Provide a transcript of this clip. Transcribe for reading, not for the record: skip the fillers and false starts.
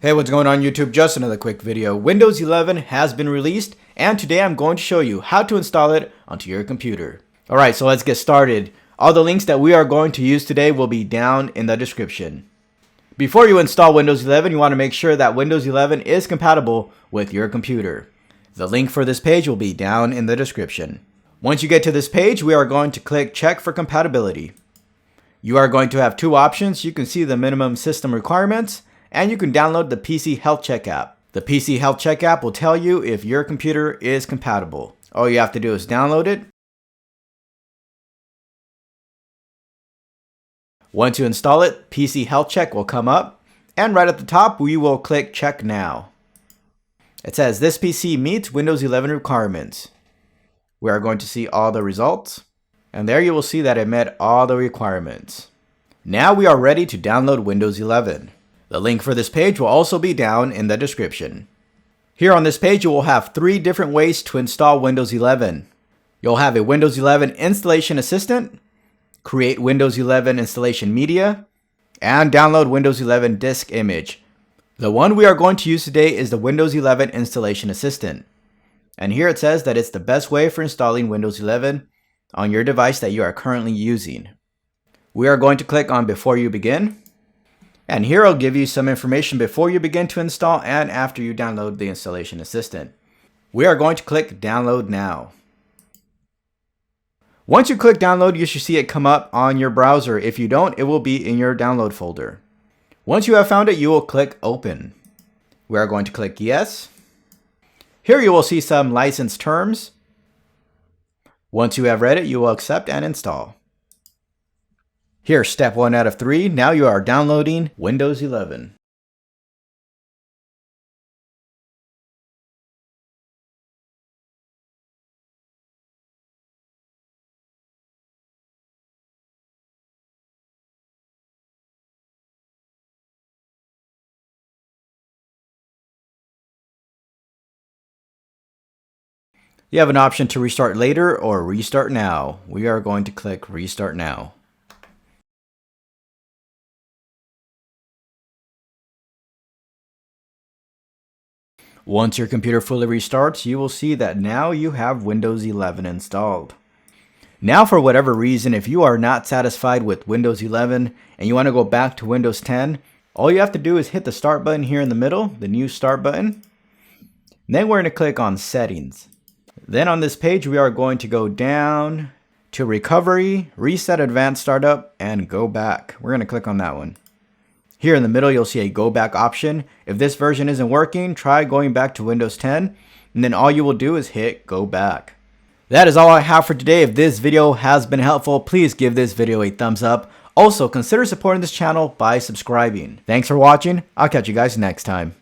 Hey, what's going on YouTube? Just another quick video. Windows 11 has been released, and today I'm going to show you how to install it onto your computer. Alright, so let's get started. All the links that we are going to use today will be down in the description. Before you install Windows 11, you want to make sure that Windows 11 is compatible with your computer. The link for this page will be down in the description. Once you get to this page, we are going to click Check for Compatibility. You are going to have two options. You can see the minimum system requirements, and you can download the PC Health Check app. The PC Health Check app will tell you if your computer is compatible. All you have to do is download it. Once you install it, PC Health Check will come up, and right at the top we will click Check Now. It says this PC meets Windows 11 requirements. We are going to see all the results, and there you will see that it met all the requirements. Now we are ready to download Windows 11. The link for this page will also be down in the description. Here on this page you will have three different ways to install Windows 11. You'll have a Windows 11 Installation Assistant, create Windows 11 installation media, and download Windows 11 disk image. The one we are going to use today is the Windows 11 Installation Assistant. And here it says that it's the best way for installing Windows 11 on your device that you are currently using. We are going to click on Before You Begin. And here I'll give you some information before you begin to install and after you download the Installation Assistant. We are going to click Download Now. Once you click download, you should see it come up on your browser. If you don't, it will be in your download folder. Once you have found it, you will click Open. We are going to click Yes. Here you will see some license terms. Once you have read it, you will accept and install. Here, step 1 out of 3. Now you are downloading Windows 11. You have an option to restart later or restart now. We are going to click Restart Now. Once your computer fully restarts, you will see that now you have Windows 11 installed. Now, for whatever reason, if you are not satisfied with Windows 11 and you want to go back to Windows 10, all you have to do is hit the Start button here in the middle, the New Start button. Then we're going to click on Settings. Then on this page, we are going to go down to Recovery, Reset Advanced Startup, and Go Back. We're going to click on that one. Here in the middle, you'll see a Go Back option. If this version isn't working, try going back to Windows 10, and then all you will do is hit Go Back. That is all I have for today. If this video has been helpful, please give this video a thumbs up. Also, consider supporting this channel by subscribing. Thanks for watching. I'll catch you guys next time.